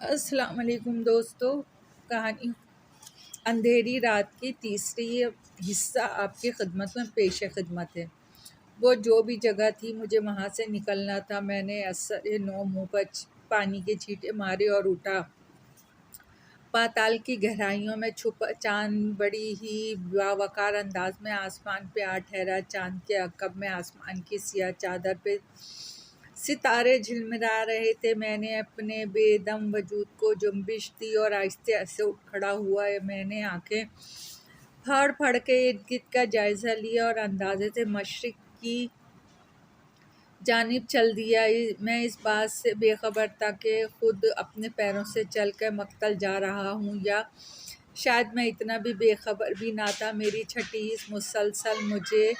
السلام علیکم دوستو، کہانی اندھیری رات کی تیسری حصہ آپ کی خدمت میں پیش خدمت ہے۔ وہ جو بھی جگہ تھی مجھے وہاں سے نکلنا تھا۔ میں نے اثر نو منہ پر پانی کے چھینٹے مارے اور اٹھا۔ پاتال کی گہرائیوں میں چھپا چاند بڑی ہی باوقار انداز میں آسمان پہ آ ٹھہرا۔ چاند کے عقب میں آسمان کی سیاہ چادر پہ ستارے جھلملا رہے تھے۔ میں نے اپنے بے دم وجود کو جنبش دی اور آہستہ سے اٹھ کھڑا ہوا۔ میں نے آنکھیں پھاڑ پھاڑ کے ارد گرد کا جائزہ لیا اور اندازے سے مشرق کی جانب چل دیا۔ میں اس بات سے بے خبر تھا کہ خود اپنے پیروں سے چل کر مقتل جا رہا ہوں، یا شاید میں اتنا بھی بے خبر بھی نہ تھا۔ میری چھٹی حص مسلسل مجھے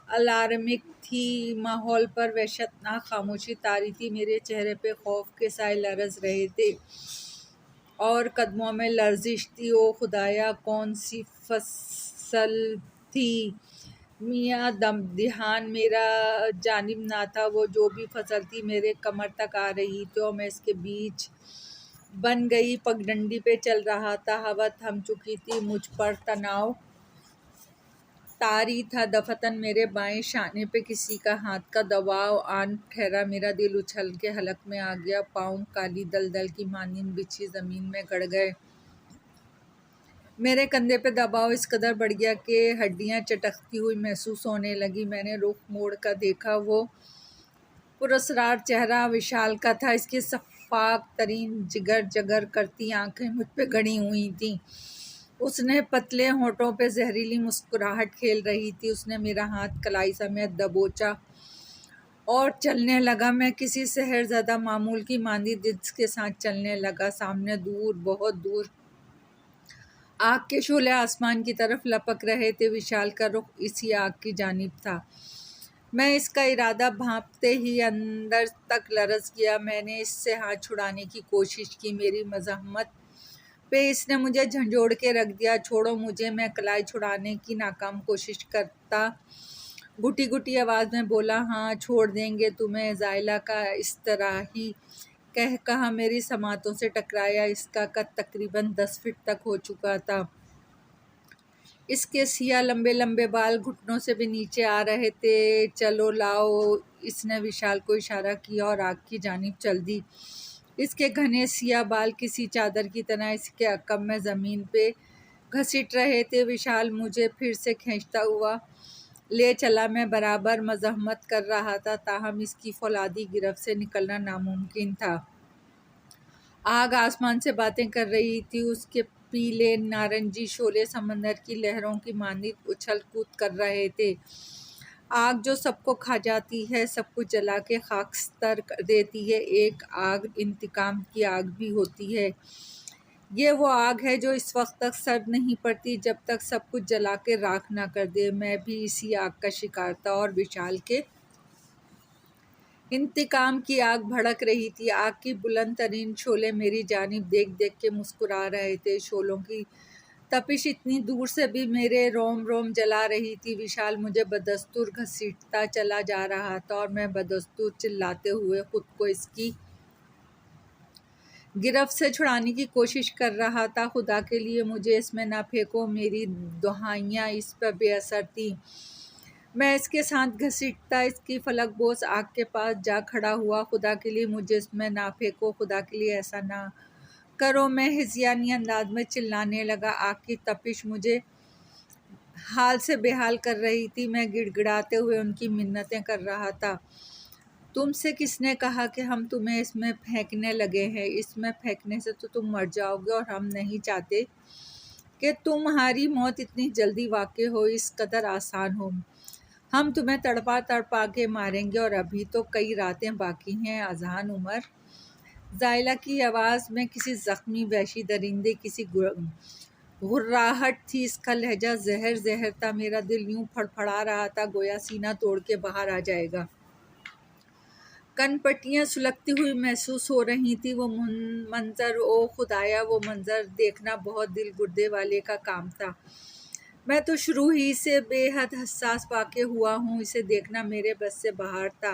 الارمک تھی۔ ماحول پر وحشتناک خاموشی طاری تھی۔ میرے چہرے پہ خوف کے سائے لرز رہے تھے اور قدموں میں لرزش تھی۔ او خدایا، کون سی فصل تھی! میاں دہان میرا جانب نہ تھا۔ وہ جو بھی فصل تھی میرے کمر تک آ رہی تھی اور میں اس کے بیچ بن گئی پگڈنڈی پہ چل رہا تھا۔ ہوا تھم چکی تھی۔ مجھ پر تناؤ طاری تھا۔ دفعتاً میرے بائیں شانے پہ کسی کا ہاتھ کا دباؤ آن ٹھہرا۔ میرا دل اچھل کے حلق میں آ گیا۔ پاؤں کالی دلدل کی مانند بچھی زمین میں گڑ گئے۔ میرے کندھے پہ دباؤ اس قدر بڑھ گیا کہ ہڈیاں چٹکتی ہوئی محسوس ہونے لگیں۔ میں نے رخ موڑ کر دیکھا۔ وہ پراسرار چہرہ وشال کا تھا۔ اس کی شفاف ترین جگر جگر کرتی آنکھیں مجھ پہ گڑی ہوئی تھیں۔ اس نے پتلے ہونٹوں پہ زہریلی مسکراہٹ کھیل رہی تھی۔ اس نے میرا ہاتھ کلائی سمیت دبوچا اور چلنے لگا۔ میں کسی سحر زدہ معمول کی مانند اس کے ساتھ چلنے لگا۔ سامنے دور، بہت دور آگ کے شعلے آسمان کی طرف لپک رہے تھے۔ وشال کا رخ اسی آگ کی جانب تھا۔ میں اس کا ارادہ بھانپتے ہی اندر تک لرز گیا۔ میں نے اس سے ہاتھ چھڑانے کی کوشش کی۔ میری مزاحمت پہ اس نے مجھے جھنجھوڑ کے رکھ دیا۔ چھوڑو مجھے، میں کلائی چھڑانے کی ناکام کوشش کرتا گھٹی گھٹی آواز میں بولا۔ ہاں، چھوڑ دیں گے تمہیں۔ زائلہ کا اضطراحی قہقہہ میری سماعتوں سے ٹکرایا۔ اس کا قد تقریباً 10 فٹ تک ہو چکا تھا۔ اس کے سیاہ لمبے لمبے بال گھٹنوں سے بھی نیچے آ رہے تھے۔ چلو لاؤ، اس نے وشال کو اشارہ کیا اور آگ کی جانب چل دی۔ اس کے گھنے سیاہ بال کسی چادر کی طرح اس کے عقب میں زمین پہ گھسٹ رہے تھے۔ وشال مجھے پھر سے کھینچتا ہوا لے چلا۔ میں برابر مزاحمت کر رہا تھا، تاہم اس کی فولادی گرفت سے نکلنا ناممکن تھا۔ آگ آسمان سے باتیں کر رہی تھی۔ اس کے پیلے نارنجی شعلے سمندر کی لہروں کی مانند اچھل کود کر رہے تھے۔ آگ جو سب کو کھا جاتی ہے، سب کچھ جلا کے خاکستر کر دیتی ہے، ایک آگ انتقام کی آگ بھی ہوتی ہے۔ یہ وہ آگ ہے جو اس وقت تک سرد نہیں پڑتی جب تک سب کچھ جلا کے راکھ نہ کر دے۔ میں بھی اسی آگ کا شکار تھا اور وشال کے انتقام کی آگ بھڑک رہی تھی۔ آگ کی بلند ترین شعلے میری جانب دیکھ دیکھ کے مسکرا رہے تھے۔ شعلوں کی تپش اتنی دور سے بھی میرے روم روم جلا رہی تھی۔ وشال مجھے بدستور گھسیٹتا چلا جا رہا تھا اور میں بدستور چلاتے ہوئے خود کو اس کی گرفت سے چھڑانے کی کوشش کر رہا تھا۔ خدا کے لیے مجھے اس میں نہ پھینکو۔ میری دہائیاں اس پر بے اثر تھیں۔ میں اس کے ساتھ گھسیٹتا اس کی فلک بوس آگ کے پاس جا کھڑا ہوا۔ خدا کے لیے مجھے اس میں نہ پھینکو، خدا کے لیے ایسا نہ کرو، میں ہذیانی انداز میں چلانے لگا۔ آگ کی تپش مجھے حال سے بے حال کر رہی تھی۔ میں گڑ گڑاتے ہوئے ان کی منتیں کر رہا تھا۔ تم سے کس نے کہا کہ ہم تمہیں اس میں پھینکنے لگے ہیں؟ اس میں پھینکنے سے تو تم مر جاؤ گے اور ہم نہیں چاہتے کہ تمہاری موت اتنی جلدی واقع ہو، اس قدر آسان ہو۔ ہم تمہیں تڑپا تڑپا کے ماریں گے اور ابھی تو کئی راتیں باقی ہیں۔ اذان عمر! زائلہ کی آواز میں کسی زخمی وحشی درندے کی گھرراہٹ تھی۔ اس کا لہجہ زہر زہر تھا۔ میرا دل یوں پھڑپھڑا رہا تھا گویا سینہ توڑ کے باہر آ جائے گا۔ کن پٹیاں سلگتی ہوئی محسوس ہو رہی تھیں۔ وہ منظر، او خدایا، وہ منظر دیکھنا بہت دل گردے والے کا کام تھا۔ میں تو شروع ہی سے بے حد حساس واقع ہوا ہوں۔ اسے دیکھنا میرے بس سے باہر تھا۔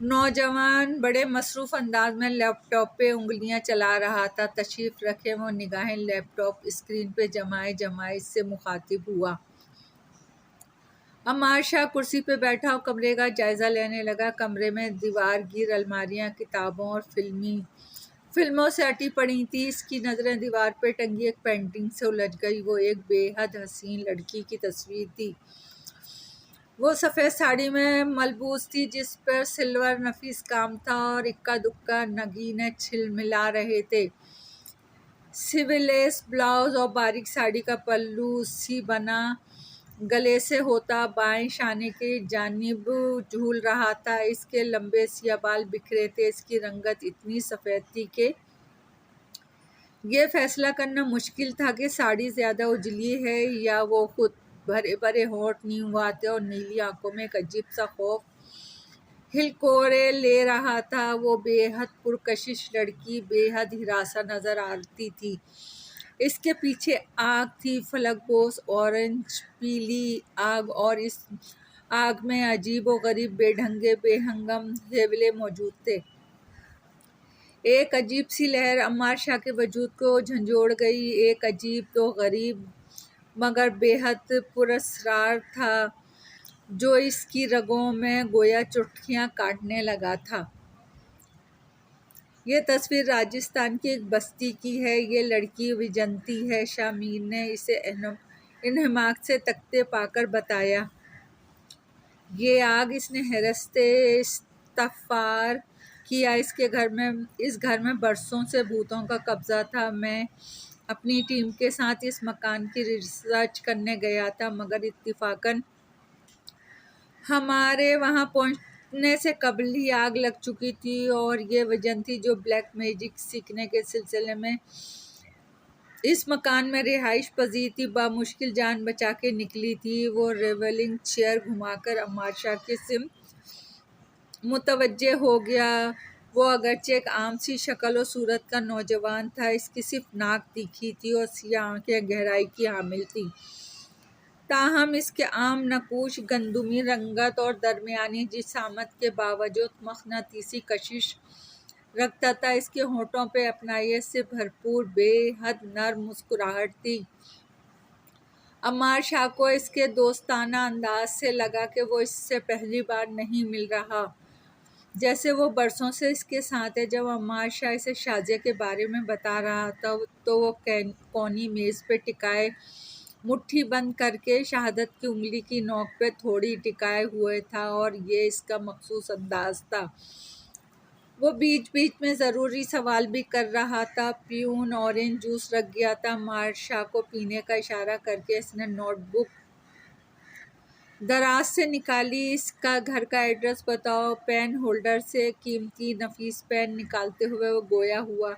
نوجوان بڑے مصروف انداز میں لیپ ٹاپ پہ انگلیاں چلا رہا تھا۔ تشریف رکھے وہ نگاہیں لیپ ٹاپ اسکرین پہ جمائے اس سے مخاطب ہوا۔ عمار شاہ کرسی پہ بیٹھا اور کمرے کا جائزہ لینے لگا۔ کمرے میں دیوار گیر الماریاں کتابوں اور فلموں سے اٹی پڑی تھی۔ اس کی نظریں دیوار پہ ٹنگی ایک پینٹنگ سے الجھ گئی۔ وہ ایک بے حد حسین لڑکی کی تصویر تھی۔ وہ سفید ساڑی میں ملبوس تھی جس پر سلور نفیس کام تھا اور اکا دکا نگینے چھلملا رہے تھے۔ سیولیس بلاؤز اور باریک ساڑی کا پلو سی بنا گلے سے ہوتا بائیں شانے کی جانب جھول رہا تھا۔ اس کے لمبے سیاہ بال بکھرے تھے۔ اس کی رنگت اتنی سفید تھی کہ یہ فیصلہ کرنا مشکل تھا کہ ساڑی زیادہ اجلی ہے یا وہ خود۔ بھرے بھرے ہونٹ، نیم واتر اور نیلی آنکھوں میں ایک عجیب سا خوف ہلکورے لے رہا تھا۔ وہ بے حد پرکشش لڑکی بے حد ہراساں نظر آتی تھی۔ اس کے پیچھے آگ تھی، فلک بوس اورنج پیلی آگ، اور اس آگ میں عجیب و غریب بے ڈھنگے بے ہنگم ہیولے موجود تھے۔ ایک عجیب سی لہر عمار شاہ کے وجود کو جھنجھوڑ گئی، ایک عجیب تو غریب مگر بے حد پراسرار تھا جو اس کی رگوں میں گویا چٹکیاں کاٹنے لگا تھا۔ یہ تصویر راجستھان کی ایک بستی کی ہے۔ یہ لڑکی ویجنتی ہے، شامیر نے اسے انہماک سے تکتے پا کر بتایا۔ یہ آگ، اس نے حیرت سے استفسار کیا۔ اس گھر میں برسوں سے بھوتوں کا قبضہ تھا۔ میں اپنی ٹیم کے ساتھ اس مکان کی ریسرچ کرنے گیا تھا مگر اتفاقاً ہمارے وہاں پہنچنے سے قبل ہی آگ لگ چکی تھی، اور یہ ویجنتی جو بلیک میجک سیکھنے کے سلسلے میں اس مکان میں رہائش پذیر تھی، بامشکل جان بچا کے نکلی تھی۔ وہ ریولنگ چیئر گھما کر عمار شاہ کی سمت متوجہ ہو گیا۔ وہ اگرچہ ایک عام سی شکل و صورت کا نوجوان تھا، اس کی صرف ناک تیکھی تھی اور سیاہ آنکھیں گہرائی کی حامل تھیں، تاہم اس کے عام نقوش گندمی رنگت اور درمیانی جسامت کے باوجود مقناطیسی کشش رکھتا تھا۔ اس کے ہونٹوں پہ اپنائیت سے بھرپور بے حد نرم مسکراہٹ تھی۔ عمار شاہ کو اس کے دوستانہ انداز سے لگا کہ وہ اس سے پہلی بار نہیں مل رہا، جیسے وہ برسوں سے اس کے ساتھ ہے۔ جب عمار شاہ اسے شازیہ کے بارے میں بتا رہا تھا تو وہ کونی میز پہ ٹکائے مٹھی بند کر کے شہادت کی انگلی کی نوک پہ تھوڑی ٹکائے ہوئے تھا، اور یہ اس کا مخصوص انداز تھا۔ وہ بیچ بیچ میں ضروری سوال بھی کر رہا تھا۔ پیون اورنج جوس رکھ گیا تھا۔ عمار شاہ کو پینے کا اشارہ کر کے اس نے نوٹ بک دراز سے نکالی۔ اس کا گھر کا ایڈریس بتاؤ۔ پین ہولڈر سے قیمتی نفیس پین نکالتے ہوئے وہ گویا ہوا۔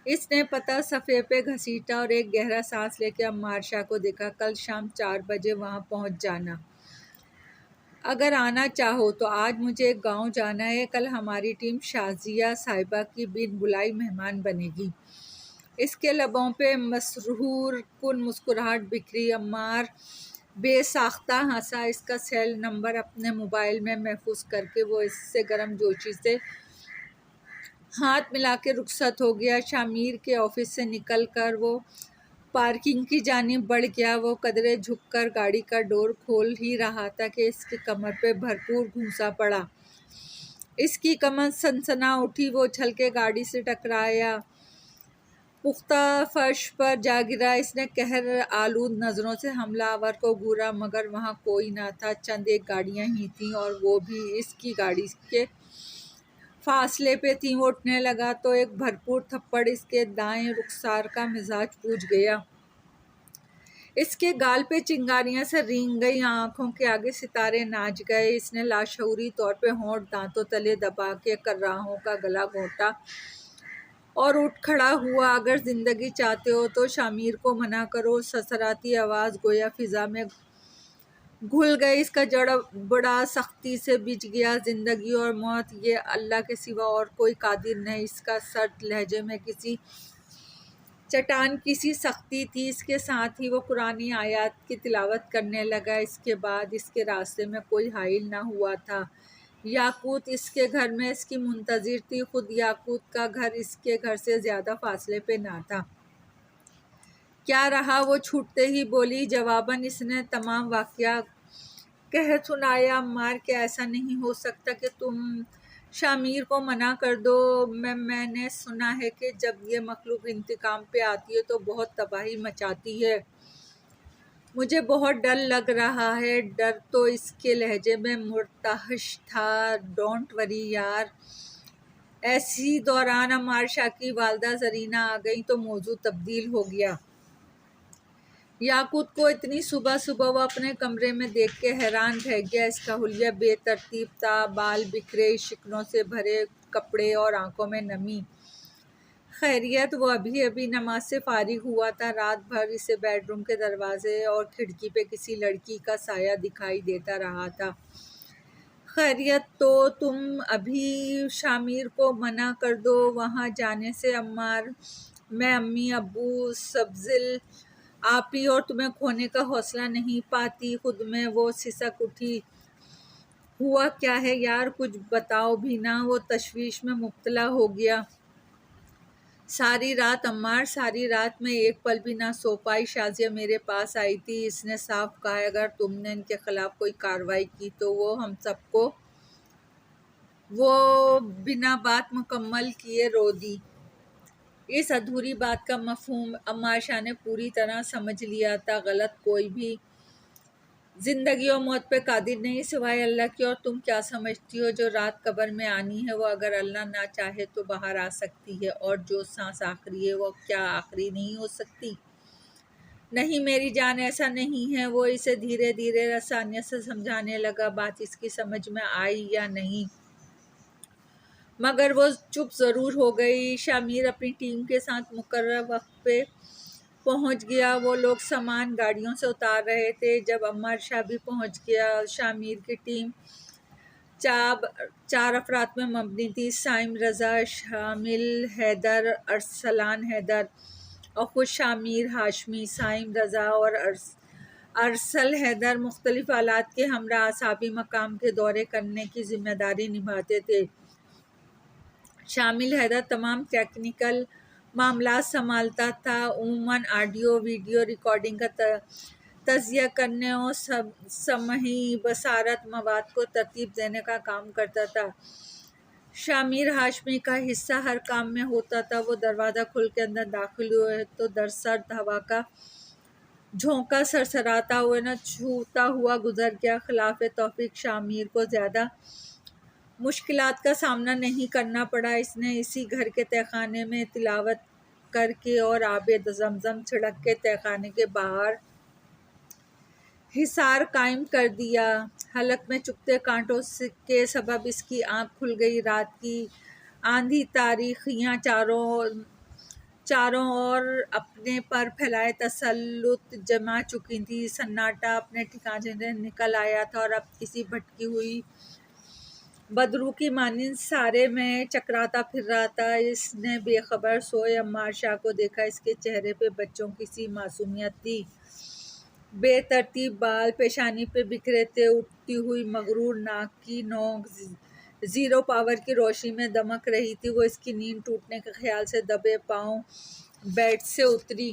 اس نے پتہ صفحے پہ گھسیٹا اور ایک گہرا سانس لے کے عمار شاہ کو دیکھا۔ کل شام 4 بجے وہاں پہنچ جانا۔ اگر آنا چاہو تو آج مجھے ایک گاؤں جانا ہے۔ کل ہماری ٹیم شازیہ صاحبہ کی بن بلائی مہمان بنے گی۔ اس کے لبوں پہ مسرور کن مسکراہٹ بکھری۔ عمار بے ساختہ ہنسا۔ اس کا سیل نمبر اپنے موبائل میں محفوظ کر کے وہ اس سے گرم جوشی سے ہاتھ ملا کے رخصت ہو گیا۔ شامیر کے آفس سے نکل کر وہ پارکنگ کی جانب بڑھ گیا۔ وہ قدرے جھک کر گاڑی کا ڈور کھول ہی رہا تھا کہ اس کی کمر پہ بھرپور گھونسا پڑا۔ اس کی کمر سنسنا اٹھی۔ وہ اچھل کے گاڑی سے ٹکرایا، پختہ فرش پر جا گرا۔ اس نے قہر آلود نظروں سے حملہ آور کو گھورا مگر وہاں کوئی نہ تھا۔ چند ایک گاڑیاں ہی تھیں اور وہ بھی اس کی گاڑی کے فاصلے پہ تھیں۔ وہ اٹھنے لگا تو ایک بھرپور تھپڑ اس کے دائیں رخسار کا مزاج پوچھ گیا۔ اس کے گال پہ چنگاریاں سے رینگ گئی، آنکھوں کے آگے ستارے ناچ گئے۔ اس نے لاشعوری طور پہ ہونٹ دانتوں تلے دبا کے کراہوں کا گلا گھونٹا اور اٹھ کھڑا ہوا۔ اگر زندگی چاہتے ہو تو شامیر کو منع کرو۔ سرسراتی آواز گویا فضا میں گھل گئی۔ اس کا جڑ بڑا سختی سے بجھ گیا۔ زندگی اور موت، یہ اللہ کے سوا اور کوئی قادر نہیں۔ اس کا سرد لہجے میں کسی چٹان کی سی سختی تھی۔ اس کے ساتھ ہی وہ قرآنی آیات کی تلاوت کرنے لگا۔ اس کے بعد اس کے راستے میں کوئی حائل نہ ہوا تھا۔ یاقوت اس کے گھر میں اس کی منتظر تھی، خود یاقوت کا گھر اس کے گھر سے زیادہ فاصلے پہ نہ تھا۔ کیا رہا، وہ چھوٹتے ہی بولی۔ جواباً اس نے تمام واقعہ کہہ سنایا۔ عمار کہ ایسا نہیں ہو سکتا کہ تم شامیر کو منع کر دو۔ میں نے سنا ہے کہ جب یہ مخلوق انتقام پہ آتی ہے تو بہت تباہی مچاتی ہے۔ مجھے بہت ڈر لگ رہا ہے۔ ڈر تو اس کے لہجے میں مرتعش تھا۔ ڈونٹ وری یار۔ اسی دوران عمار شاہ کی والدہ زرینہ آ گئیں تو موضوع تبدیل ہو گیا۔ یاقوت کو اتنی صبح صبح وہ اپنے کمرے میں دیکھ کے حیران رہ گیا۔ اس کا حلیہ بے ترتیب تھا، بال بکھرے، شکنوں سے بھرے کپڑے اور آنکھوں میں نمی۔ خیریت، وہ ابھی نماز سے فارغ ہوا تھا۔ رات بھر اسے بیڈ روم کے دروازے اور کھڑکی پہ کسی لڑکی کا سایہ دکھائی دیتا رہا تھا۔ خیریت تو تم ابھی شامیر کو منع کر دو وہاں جانے سے عمار۔ میں امی، ابو، سبزل، آپی اور تمہیں کھونے کا حوصلہ نہیں پاتی۔ خود میں وہ سسک اٹھی۔ ہوا کیا ہے یار، کچھ بتاؤ بھی نہ۔ وہ تشویش میں مبتلا ہو گیا۔ ساری رات عمار، ساری رات میں ایک پل بھی نہ سو پائی۔ شازیہ میرے پاس آئی تھی۔ اس نے صاف کہا اگر تم نے ان کے خلاف کوئی کارروائی کی تو وہ ہم سب کو، وہ بنا بات مکمل کیے رو دی۔ اس ادھوری بات کا مفہوم عمار شاہ نے پوری طرح سمجھ لیا تھا۔ غلط کوئی بھی زندگی و موت پہ قادر نہیں سوائے اللہ کی، اور تم کیا سمجھتی ہو جو رات قبر میں آنی ہے وہ اگر اللہ نہ چاہے تو باہر آ سکتی ہے، اور جو سانس آخری ہے وہ کیا آخری نہیں ہو سکتی؟ نہیں میری جان، ایسا نہیں ہے۔ وہ اسے دھیرے دھیرے رسانیت سے سمجھانے لگا۔ بات اس کی سمجھ میں آئی یا نہیں مگر وہ چپ ضرور ہو گئی۔ شامیر اپنی ٹیم کے ساتھ مقررہ وقت پہ پہنچ گیا۔ وہ لوگ سامان گاڑیوں سے اتار رہے تھے جب عمار شاہ بھی پہنچ گیا۔ شامیر کی ٹیم 4 افراد میں مبنی تھی: سائم رضا، شامل حیدر، ارسلان حیدر اور خود شامیر ہاشمی۔ سائم رضا اور ارسل حیدر مختلف آلات کے ہمراہ اصحابی مقام کے دورے کرنے کی ذمہ داری نبھاتے تھے۔ شامل حیدر تمام ٹیکنیکل معاملات سنبھالتا تھا، عموماً آڈیو ویڈیو ریکارڈنگ کا تجزیہ کرنے اور سمعی بصارت مواد کو ترتیب دینے کا کام کرتا تھا۔ شامیر ہاشمی کا حصہ ہر کام میں ہوتا تھا۔ وہ دروازہ کھول کے اندر داخل ہوئے تو در سرد ہوا کا جھونکا سرسراتا ہوا نہ چھوتا ہوا گزر گیا۔ خلاف توفیق شامیر کو زیادہ مشکلات کا سامنا نہیں کرنا پڑا۔ اس نے اسی گھر کے تہہ خانے میں تلاوت کر کے اور آب زمزم چھڑک کے تہہ خانے کے باہر حصار قائم کر دیا۔ حلق میں چبھتے کانٹوں کے سبب اس کی آنکھ کھل گئی۔ رات کی آندھی تاریکیاں چاروں اور اپنے پر پھیلائے تسلط جما چکی تھی۔ سناٹا اپنے ٹھکانے سے نکل آیا تھا اور اب کسی بھٹکی ہوئی بدرو کی مانند سارے میں چکراتا پھر رہا تھا۔ اس نے بے خبر سوئے عمار شاہ کو دیکھا۔ اس کے چہرے پہ بچوں کی سی معصومیت تھی۔ بے ترتیب بال پیشانی پہ بکھرے تھے۔ اٹھتی ہوئی مغرور ناک کی نوک زیرو پاور کی روشنی میں دمک رہی تھی۔ وہ اس کی نیند ٹوٹنے کے خیال سے دبے پاؤں بیڈ سے اتری۔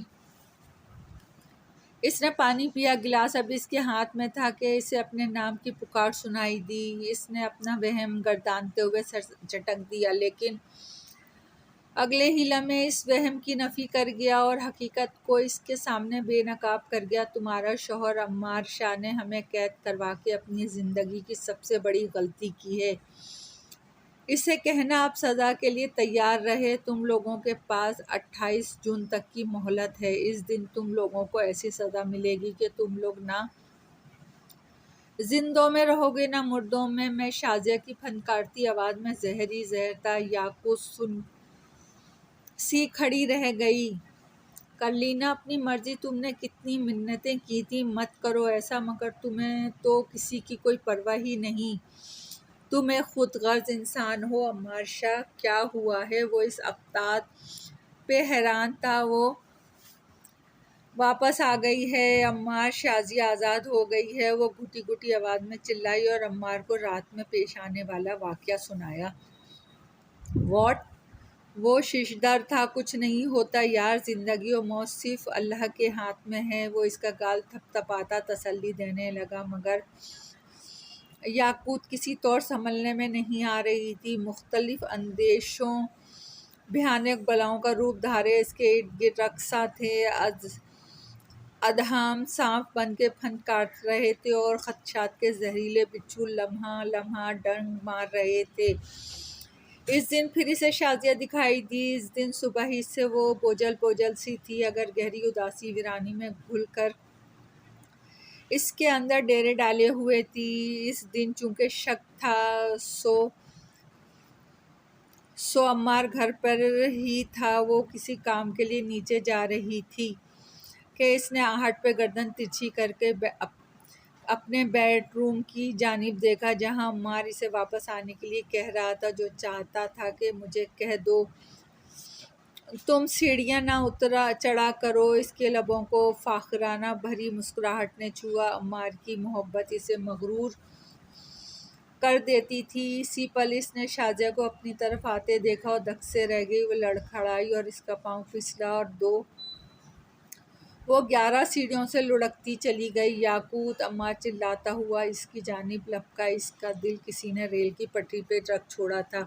اس نے پانی پیا۔ گلاس اب اس کے ہاتھ میں تھا کہ اسے اپنے نام کی پکار سنائی دی۔ اس نے اپنا وہم گردانتے ہوئے سر جھٹک دیا، لیکن اگلے ہی لمحے اس وہم کی نفی کر گیا اور حقیقت کو اس کے سامنے بے نقاب کر گیا۔ تمہارا شوہر عمار شاہ نے ہمیں قید کروا کے اپنی زندگی کی سب سے بڑی غلطی کی ہے۔ اسے کہنا اب سزا کے لیے تیار رہے۔ تم لوگوں کے پاس 28 جون تک کی مہلت ہے۔ اس دن تم لوگوں کو ایسی سزا ملے گی کہ تم لوگ نہ زندوں میں رہو گے نہ مردوں میں۔ میں شازیہ کی پھنکارتی آواز میں زہر ہی زہر تھا۔ یاقوت سن سی کھڑی رہ گئی۔ کر لینا اپنی مرضی، تم نے کتنی منتیں کی تھیں مت کرو ایسا، مگر تمہیں تو کسی کی کوئی پرواہ ہی نہیں۔ تم ایک خود غرض انسان ہو۔ عمار شاہ کیا ہوا ہے؟ وہ اس افتاد پہ حیران تھا۔ وہ واپس آ گئی ہے عمار، شازیہ آزاد ہو گئی ہے، وہ گھٹی گھٹی آواز میں چلائی اور عمار کو رات میں پیش آنے والا واقعہ سنایا۔ واٹ؟ وہ ششدر تھا۔ کچھ نہیں ہوتا یار، زندگی و موت صرف اللہ کے ہاتھ میں ہے۔ وہ اس کا گال تھپ تھپاتا تسلی دینے لگا، مگر یاقوت کسی طور سنبھلنے میں نہیں آ رہی تھی۔ مختلف اندیشوں بھیانک بلاؤں کا روپ دھارے اس کے ارد گرد رقصاں تھے، ادھام سانپ بن کے پھن کاٹ رہے تھے اور خدشات کے زہریلے بچھو لمحہ لمحہ ڈنک مار رہے تھے۔ اس دن پھر اسے شازیہ دکھائی دی۔ اس دن صبح ہی سے وہ بوجھل بوجھل سی تھی، اگر گہری اداسی ویرانی میں گھل کر اس کے اندر ڈیرے ڈالے ہوئے تھی۔ اس دن چونکہ شک تھا سو عمار گھر پر ہی تھا۔ وہ کسی کام کے لیے نیچے جا رہی تھی کہ اس نے آہٹ پہ گردن ترچھی کر کے اپنے بیڈ روم کی جانب دیکھا، جہاں عمار اسے واپس آنے کے لیے کہہ رہا تھا، جو چاہتا تھا کہ مجھے کہہ دو تم سیڑھیاں نہ چڑھا کرو۔ اس کے لبوں کو فاخرانہ بھری مسکراہٹ نے چھوا۔ عمار کی محبت اسے مغرور کر دیتی تھی۔ اسی پل اس نے شازیہ کو اپنی طرف آتے دیکھا اور دھک سے رہ گئی۔ وہ لڑکھڑائی اور اس کا پاؤں پھسلا اور وہ 11 سیڑھیوں سے لڑھکتی چلی گئی۔ یاقوت! عمار چلاتا ہوا اس کی جانب لپکا۔ اس کا دل کسی نے ریل کی پٹری پہ رکھ چھوڑا تھا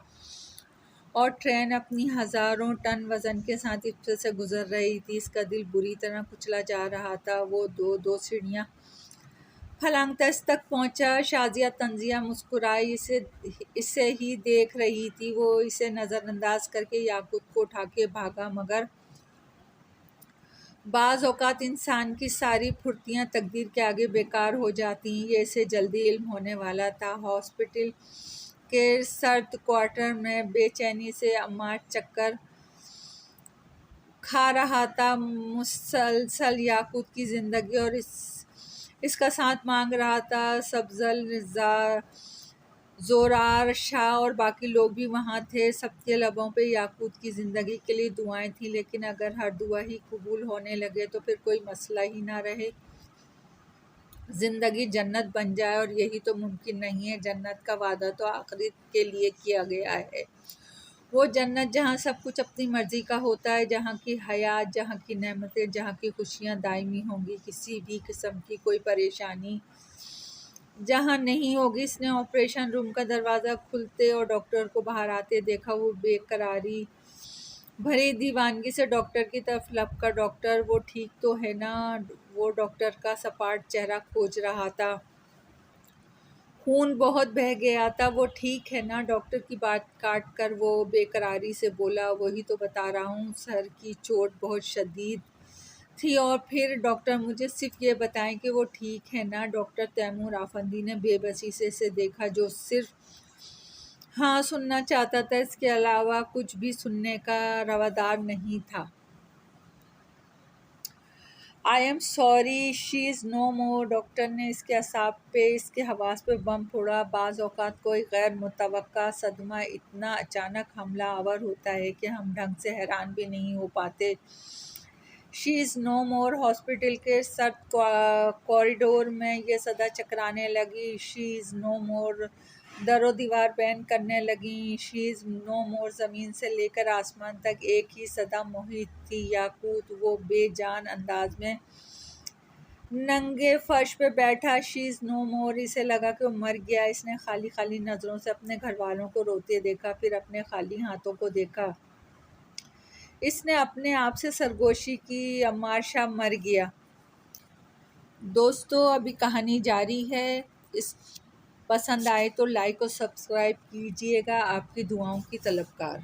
اور ٹرین اپنی ہزاروں ٹن وزن کے ساتھ اس پہ سے گزر رہی تھی۔ اس کا دل بری طرح کچلا جا رہا تھا۔ وہ دو سیڑھیاں پھلانگتا اس تک پہنچا۔ شازیہ طنزیہ مسکرائی، اسے ہی دیکھ رہی تھی۔ وہ اسے نظر انداز کر کے یاقوت کو اٹھا کے بھاگا، مگر بعض اوقات انسان کی ساری پھرتیاں تقدیر کے آگے بیکار ہو جاتی ہیں۔ یہ اسے جلدی علم ہونے والا تھا۔ ہاسپٹل کے سرد کوارٹر میں بے چینی سے عمار چکر کھا رہا تھا، مسلسل یاقوت کی زندگی اور اس کا ساتھ مانگ رہا تھا۔ سبزل، زورار شاہ اور باقی لوگ بھی وہاں تھے۔ سب کے لبوں پہ یاقوت کی زندگی کے لیے دعائیں تھیں، لیکن اگر ہر دعا ہی قبول ہونے لگے تو پھر کوئی مسئلہ ہی نہ رہے، زندگی جنت بن جائے، اور یہی تو ممکن نہیں ہے۔ جنت کا وعدہ تو آخرت کے لیے کیا گیا ہے، وہ جنت جہاں سب کچھ اپنی مرضی کا ہوتا ہے، جہاں کی حیات، جہاں کی نعمتیں، جہاں کی خوشیاں دائمی ہوں گی، کسی بھی قسم کی کوئی پریشانی جہاں نہیں ہوگی۔ اس نے آپریشن روم کا دروازہ کھلتے اور ڈاکٹر کو باہر آتے دیکھا۔ وہ بے قراری بھری دیوانگی سے ڈاکٹر کی طرف لپکا۔ ڈاکٹر، وہ ٹھیک تو ہے نا؟ وہ ڈاکٹر کا سپاٹ چہرہ کھوج رہا تھا، خون بہت بہہ گیا تھا۔ وہ ٹھیک ہے نا؟ ڈاکٹر کی بات کاٹ کر وہ بے قراری سے بولا، وہی تو بتا رہا ہوں، سر کی چوٹ بہت شدید تھی۔ اور پھر ڈاکٹر، مجھے صرف یہ بتائیں کہ وہ ٹھیک ہے نا؟ ڈاکٹر تیمور افندی نے بے بسی سے اسے دیکھا، جو صرف ہاں سننا چاہتا تھا، اس کے علاوہ کچھ بھی سننے کا روادار نہیں تھا۔ I am sorry, she is no more. Doctor نے اس کے اعصاب پہ، اس کے حواس پہ بم پھوڑا۔ بعض اوقات کوئی غیر متوقع صدمہ اتنا اچانک حملہ آور ہوتا ہے کہ ہم ڈھنگ سے حیران بھی نہیں ہو پاتے۔ شی از نو مور۔ ہاسپٹل کے سرد کوریڈور میں یہ صدا چکرانے لگی، شی از نو مور۔ در و دیوار بین کرنے لگیں، شی از نو مور۔ زمین سے لے کر آسمان تک ایک ہی صدا محیط تھی۔ یاقوت، وہ بے جان انداز میں ننگے فرش پہ بیٹھا، شی از نو مور۔ اسے لگا کہ وہ مر گیا۔ اس نے خالی خالی نظروں سے اپنے گھر والوں کو روتے دیکھا، پھر اپنے خالی ہاتھوں کو دیکھا۔ اس نے اپنے آپ سے سرگوشی کی، عمار شاہ مر گیا۔ دوستو، ابھی کہانی جاری ہے۔ پسند آئے تو لائک اور سبسکرائب کیجیے گا۔ آپ کی دعاؤں کی طلبگار۔